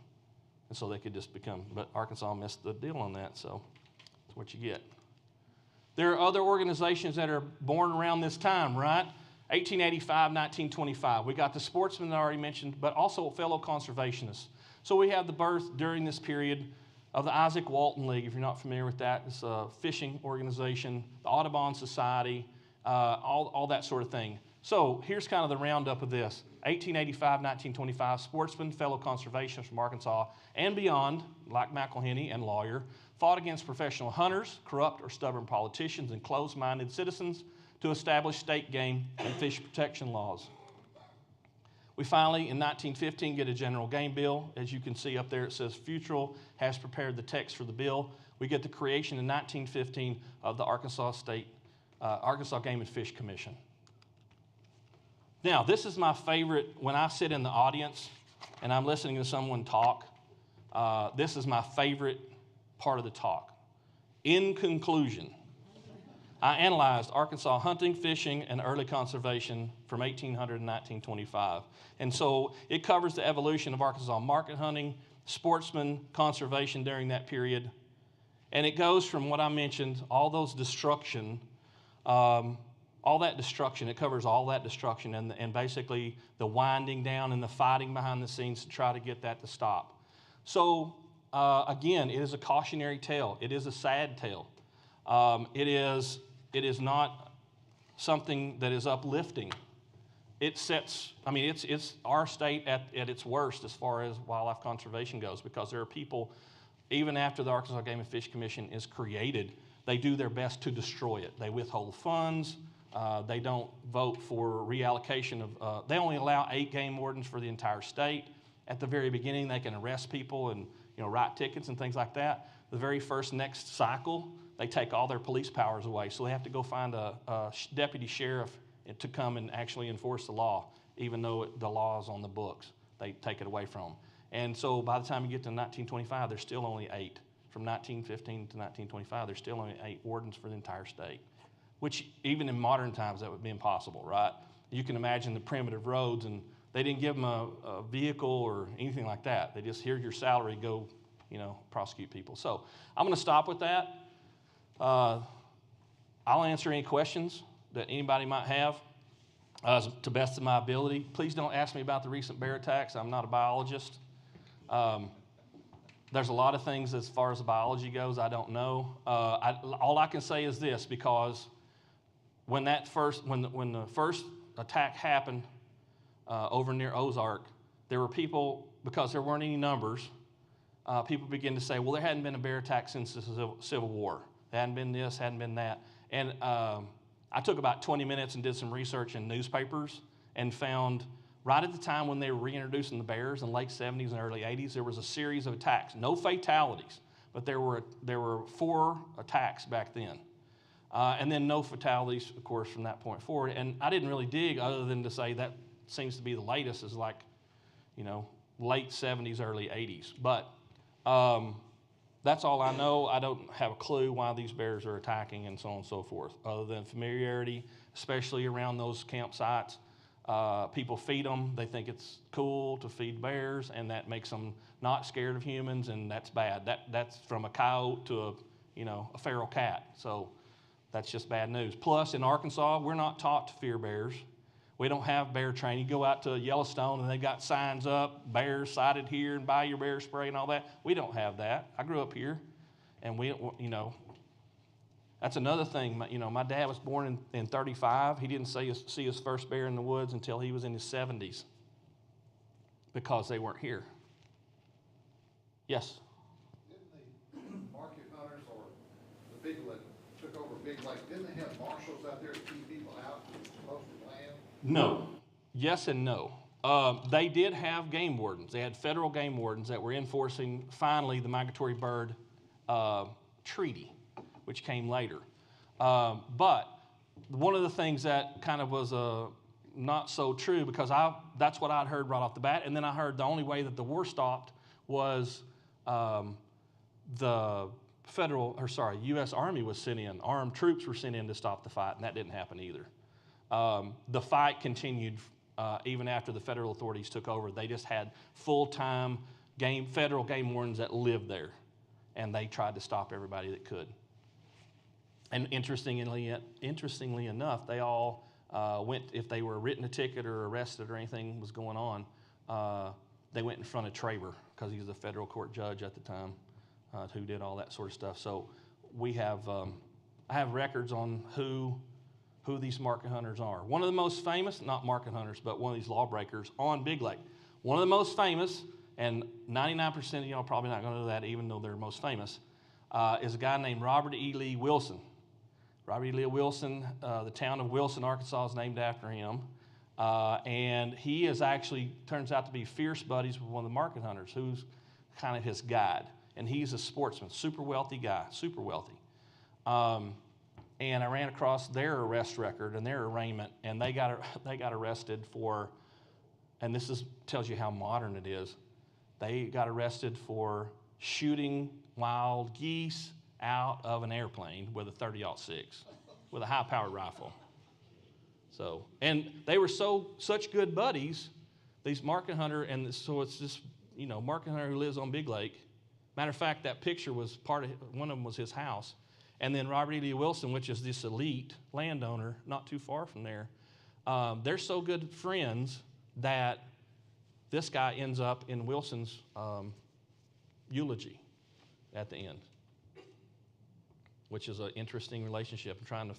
And so they could just but Arkansas missed the deal on that, so that's what you get. There are other organizations that are born around this time, right? 1885, 1925. We got the sportsmen that I already mentioned, but also fellow conservationists. So we have the birth during this period of the Isaac Walton League, if you're not familiar with that. It's a fishing organization, the Audubon Society, all that sort of thing. So here's kind of the roundup of this. 1885, 1925, sportsmen, fellow conservationists from Arkansas and beyond, like McElhenney and Lawyer, fought against professional hunters, corrupt or stubborn politicians, and closed-minded citizens to establish state game and fish protection laws. We finally, in 1915, get a general game bill. As you can see up there, it says Futrell has prepared the text for the bill. We get the creation in 1915 of the Arkansas Game and Fish Commission. Now, this is my favorite. When I sit in the audience and I'm listening to someone talk, this is my favorite part of the talk. In conclusion, I analyzed Arkansas hunting, fishing, and early conservation from 1800 to 1925. And so it covers the evolution of Arkansas market hunting, sportsman conservation during that period. And it goes from what I mentioned, all those destruction, all that destruction. It covers all that destruction and basically the winding down and the fighting behind the scenes to try to get that to stop. So again, it is a cautionary tale. It is a sad tale. It is not something that is uplifting. It sets, it's our state at its worst as far as wildlife conservation goes, because there are people, even after the Arkansas Game and Fish Commission is created, they do their best to destroy it. They withhold funds. They don't vote for reallocation of, they only allow 8 game wardens for the entire state. At the very beginning, they can arrest people and write tickets and things like that. The very first next cycle, they take all their police powers away. So they have to go find a deputy sheriff to come and actually enforce the law, even though the law is on the books. They take it away from them. And so by the time you get to 1925, there's still only 8. From 1915 to 1925, there's still only 8 wardens for the entire state, which even in modern times, that would be impossible, right? You can imagine the primitive roads, and they didn't give them a vehicle or anything like that. They just, here's your salary, go, prosecute people. So I'm going to stop with that. I'll answer any questions that anybody might have to the best of my ability. Please don't ask me about the recent bear attacks. I'm not a biologist. There's a lot of things as far as the biology goes I don't know. All I can say is this, because when the first attack happened over near Ozark, there were people, because there weren't any numbers, people began to say, well, there hadn't been a bear attack since the Civil War. There hadn't been this, hadn't been that. And I took about 20 minutes and did some research in newspapers and found right at the time when they were reintroducing the bears in the late 70s and early 80s, there was a series of attacks. No fatalities, but there were 4 attacks back then. And then no fatalities, of course, from that point forward. And I didn't really dig other than to say that seems to be the latest, is like, late 70s, early 80s. But that's all I know. I don't have a clue why these bears are attacking and so on and so forth, other than familiarity, especially around those campsites. People feed them. They think it's cool to feed bears, and that makes them not scared of humans, and that's bad. That's from a coyote to a feral cat. So that's just bad news. Plus, in Arkansas, we're not taught to fear bears. We don't have bear training. You go out to Yellowstone, and they got signs up, bears sighted here, and buy your bear spray and all that. We don't have that. I grew up here, and that's another thing. My dad was born in 1935. He didn't see his first bear in the woods until he was in his 70s because they weren't here. Yes? Didn't the market hunters or the people that took over Big Lake, didn't they have marshals out there to keep people out of posted land? No. Yes and no. They did have game wardens. They had federal game wardens that were enforcing, finally, the Migratory Bird Treaty, which came later. But one of the things that kind of was not so true, because that's what I'd heard right off the bat, and then I heard the only way that the war stopped was the U.S. Army was sent in. Armed troops were sent in to stop the fight, and that didn't happen either. The fight continued even after the federal authorities took over. They just had full-time federal game wardens that lived there, and they tried to stop everybody that could. And interestingly enough, they all went, if they were written a ticket or arrested or anything was going on, they went in front of Traber, because he was a federal court judge at the time who did all that sort of stuff. So we have, I have records on who who these market hunters are. One of the most famous, not market hunters, but one of these lawbreakers on Big Lake. One of the most famous, and 99% of y'all probably not going to know that even though they're most famous, is a guy named Robert E. Lee Wilson. Robert E. Lee Wilson, the town of Wilson, Arkansas is named after him. And he is actually, turns out to be fierce buddies with one of the market hunters who's kind of his guide. And he's a sportsman, super wealthy guy, super wealthy. And I ran across their arrest record and their arraignment, and they got arrested for, and this tells you how modern it is, they got arrested for shooting wild geese out of an airplane with a 30-06, with a high-powered rifle. So, and they were such good buddies, these market hunter, and so it's this, market hunter who lives on Big Lake. Matter of fact, that picture was one of them was his house. And then Robert E. Lee Wilson, which is this elite landowner not too far from there, they're so good friends that this guy ends up in Wilson's eulogy at the end, which is an interesting relationship. I'm trying to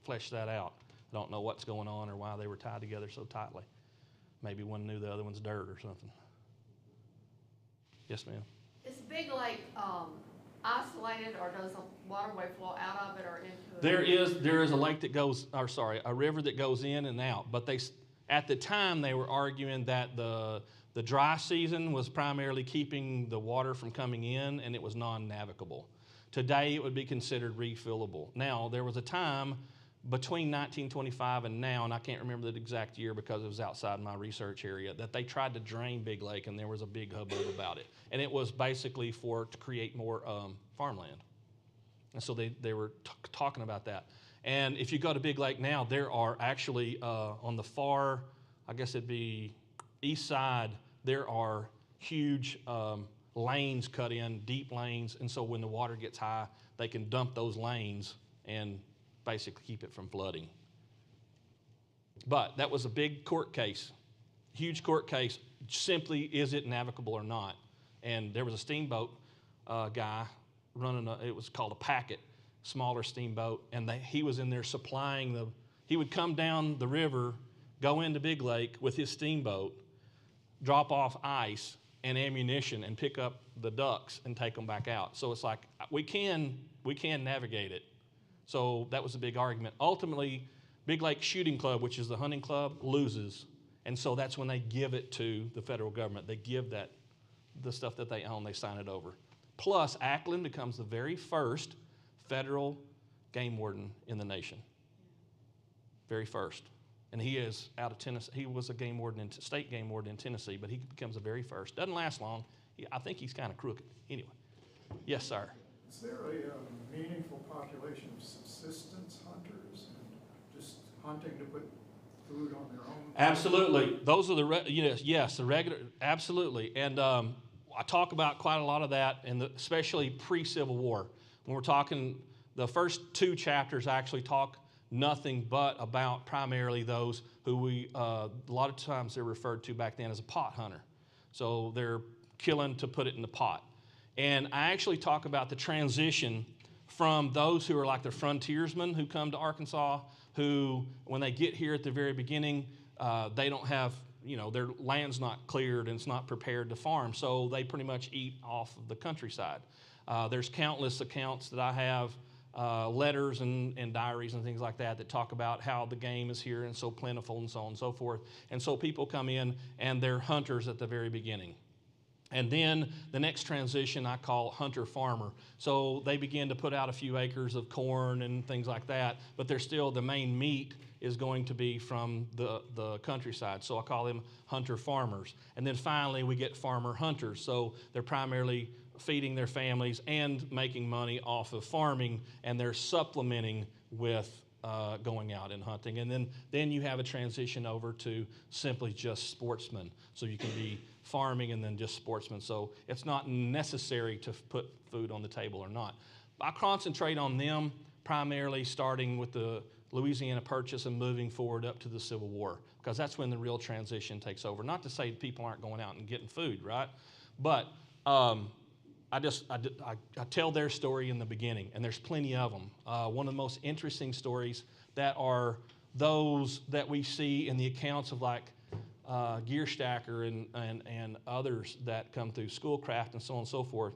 flesh that out. I don't know what's going on or why they were tied together so tightly. Maybe one knew the other one's dirt or something. Yes, ma'am. Is Big Lake isolated, or does a waterway flow out of it or into it? There is a lake that goes, a river that goes in and out. But at the time they were arguing that the dry season was primarily keeping the water from coming in, and it was non-navigable. Today it would be considered refillable. Now there was a time between 1925 and now, and I can't remember the exact year because it was outside my research area, that they tried to drain Big Lake, and there was a big hubbub about it. And it was basically to create more farmland. And so they were talking about that. And if you go to Big Lake now, there are actually on the far, I guess it'd be east side, there are huge lanes cut in, deep lanes. And so when the water gets high, they can dump those lanes and basically keep it from flooding. But that was a big court case, huge court case. Simply, is it navigable or not? And there was a steamboat guy running it was called a packet, smaller steamboat, and he was in there supplying he would come down the river, go into Big Lake with his steamboat, drop off ice and ammunition and pick up the ducks and take them back out. So it's like, we can navigate it. So that was a big argument. Ultimately, Big Lake Shooting Club, which is the hunting club, loses. And so that's when they give it to the federal government. They give the stuff that they own, they sign it over. Plus, Ackland becomes the very first federal game warden in the nation. Very first. And he is out of Tennessee. He was a state game warden in Tennessee, but he becomes the very first. Doesn't last long. I think he's kind of crooked. Anyway. Yes, sir. Is there a meaningful population of subsistence hunters and just hunting to put food on their own? Absolutely. Those are the regular, absolutely. And I talk about quite a lot of that, especially pre-Civil War. When we're talking, the first 2 chapters actually talk nothing but about primarily those who a lot of times they're referred to back then as a pot hunter. So they're killing to put it in the pot. And I actually talk about the transition from those who are like the frontiersmen who come to Arkansas, who, when they get here at the very beginning, they don't have, their land's not cleared and it's not prepared to farm, so they pretty much eat off of the countryside. There's countless accounts that I have, letters and diaries and things like that talk about how the game is here and so plentiful and so on and so forth. And so people come in and they're hunters at the very beginning. And then the next transition I call hunter-farmer. So they begin to put out a few acres of corn and things like that, but they're still, the main meat is going to be from the countryside. So I call them hunter-farmers. And then finally we get farmer-hunters. So they're primarily feeding their families and making money off of farming, and they're supplementing with going out and hunting. And then you have a transition over to simply just sportsmen. So you can be farming and then just sportsmen. So it's not necessary to put food on the table or not. I concentrate on them primarily starting with the Louisiana Purchase and moving forward up to the Civil War, because that's when the real transition takes over. Not to say people aren't going out and getting food, right? But I tell their story in the beginning, and there's plenty of them. One of the most interesting stories that are those that we see in the accounts of like Gearstacker and others that come through Schoolcraft and so on and so forth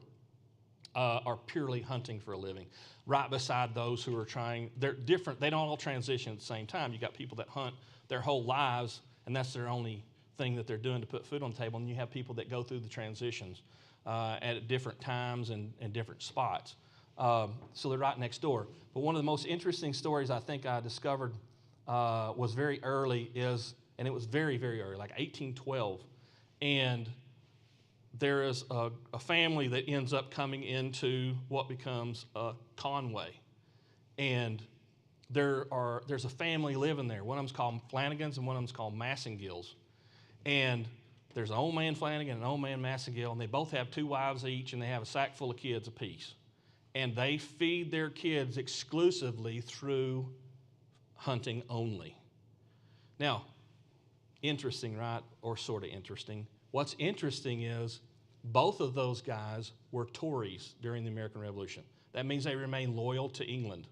are purely hunting for a living. Right beside those who are trying, they're different. They don't all transition at the same time. You got people that hunt their whole lives, and that's their only thing that they're doing to put food on the table. And you have people that go through the transitions at different times and different spots. So they're right next door. But one of the most interesting stories I think I discovered was very early and it was very, very early, like 1812. And there is a family that ends up coming into what becomes Conway. And there's a family living there. One of them's called Flanagan's and one of them's called Massengills. And there's an old man Flanagan and an old man Massengill, and they both have 2 wives each, and they have a sack full of kids apiece. And they feed their kids exclusively through hunting only. Now, interesting, right? Or sort of interesting. What's interesting is both of those guys were Tories during the American Revolution. That means they remained loyal to England.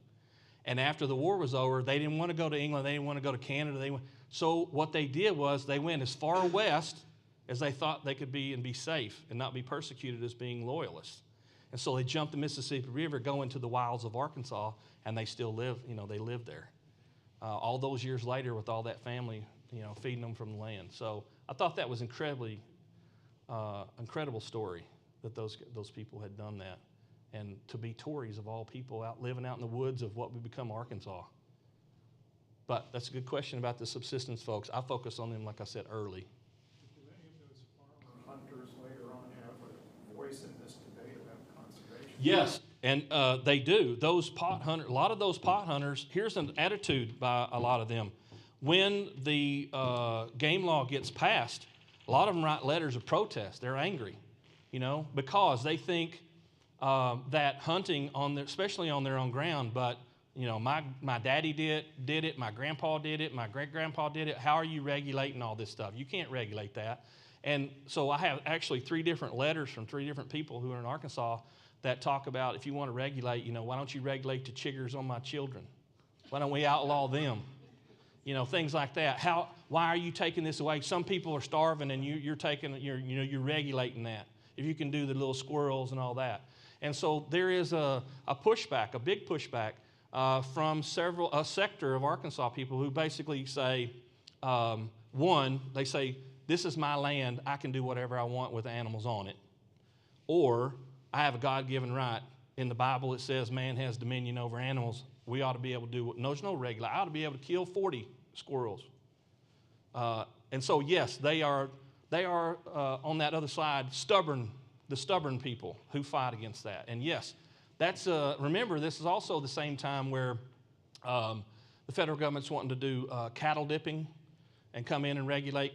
And after the war was over, they didn't want to go to England. They didn't want to go to Canada. So what they did was they went as far west as they thought they could be and be safe and not be persecuted as being loyalists. And so they jumped the Mississippi River, go into the wilds of Arkansas, and they still live, they lived there. All those years later with all that family, feeding them from the land. So I thought that was incredible story that those people had done that. And to be Tories of all people living out in the woods of what would become Arkansas. But that's a good question about the subsistence folks. I focus on them, like I said, early. Do any of those farmer hunters later on have a voice in this debate about conservation? Yes, and they do. Those pot hunters, a lot of those pot hunters, here's an attitude by a lot of them. When the game law gets passed, a lot of them write letters of protest. They're angry, because they think that hunting, especially on their own ground, but my daddy did it, my grandpa did it, my great-grandpa did it. How are you regulating all this stuff? You can't regulate that. And so I have actually 3 different letters from 3 different people who are in Arkansas that talk about, if you want to regulate, why don't you regulate the chiggers on my children? Why don't we outlaw them? Things like that. Why are you taking this away? Some people are starving and you're regulating that. If you can do the little squirrels and all that. And so there is a pushback, a big pushback from a sector of Arkansas people who basically say, they say, this is my land, I can do whatever I want with animals on it. Or, I have a God-given right. In the Bible it says man has dominion over animals. We ought to be able to do, there's no regular, I ought to be able to kill 40 squirrels. And so yes, they are on that other side, the stubborn people who fight against that. And yes, that's remember, this is also the same time where the federal government's wanting to do cattle dipping and come in and regulate,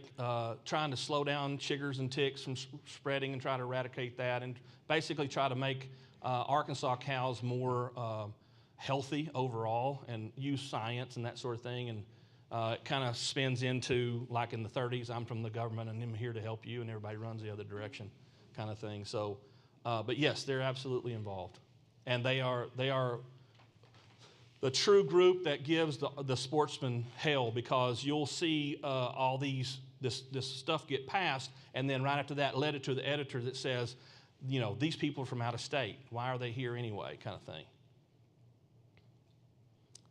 trying to slow down chiggers and ticks from spreading and try to eradicate that and basically try to make Arkansas cows more healthy overall and use science and that sort of thing. And it kind of spins into, like in the 30s, I'm from the government and I'm here to help you, and everybody runs the other direction kind of thing. So, but yes, they're absolutely involved. And they are the true group that gives the sportsman hell, because you'll see all this stuff get passed, and then right after that, letter to the editor that says, these people are from out of state. Why are they here anyway, kind of thing.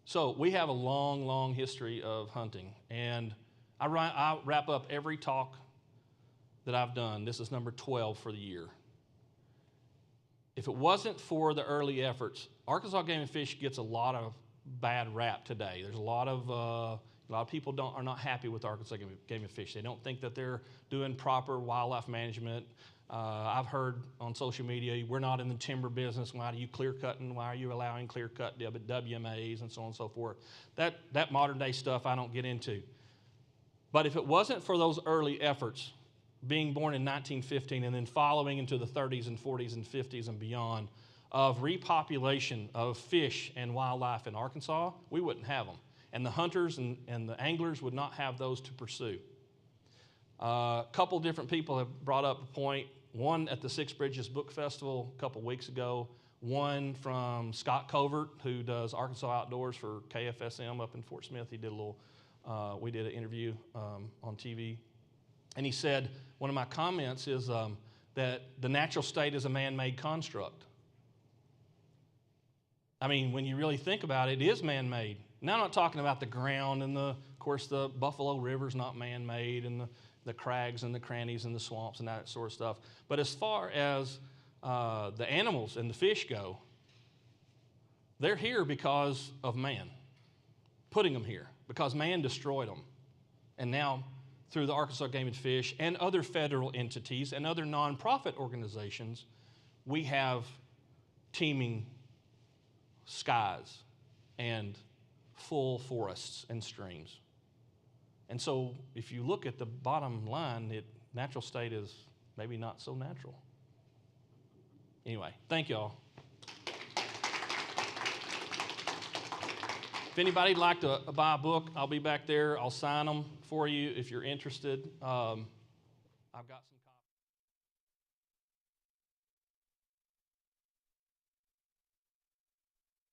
So we have a long, long history of hunting, and I wrap up every talk that I've done. This is number 12 for the year. If it wasn't for the early efforts, Arkansas Game and Fish gets a lot of bad rap today. There's a lot of people are not happy with Arkansas Game and Fish. They don't think that they're doing proper wildlife management. I've heard on social media, we're not in the timber business. Why are you clear cutting? Why are you allowing clear cut WMAs and so on and so forth? That modern day stuff I don't get into. But if it wasn't for those early efforts, being born in 1915 and then following into the 30s and 40s and 50s and beyond, of repopulation of fish and wildlife in Arkansas, we wouldn't have them. And the hunters and the anglers would not have those to pursue. A couple different people have brought up a point one at the Six Bridges Book Festival a couple weeks ago, one from Scott Covert, who does Arkansas Outdoors for KFSM up in Fort Smith. He did a little, we did an interview on TV. And he said, one of my comments is that the natural state is a man-made construct. I mean, when you really think about it, it is man-made. Now I'm not talking about the ground and of course, the Buffalo River's not man-made and the crags and the crannies and the swamps and that sort of stuff. But as far as the animals and the fish go, they're here because of man, putting them here, because man destroyed them. And now, through the Arkansas Game and Fish and other federal entities and other nonprofit organizations, we have teeming skies and full forests and streams. And so if you look at the bottom line, natural state is maybe not so natural. Anyway, thank y'all. If anybody'd like to buy a book, I'll be back there. I'll sign them for you if you're interested. I've got some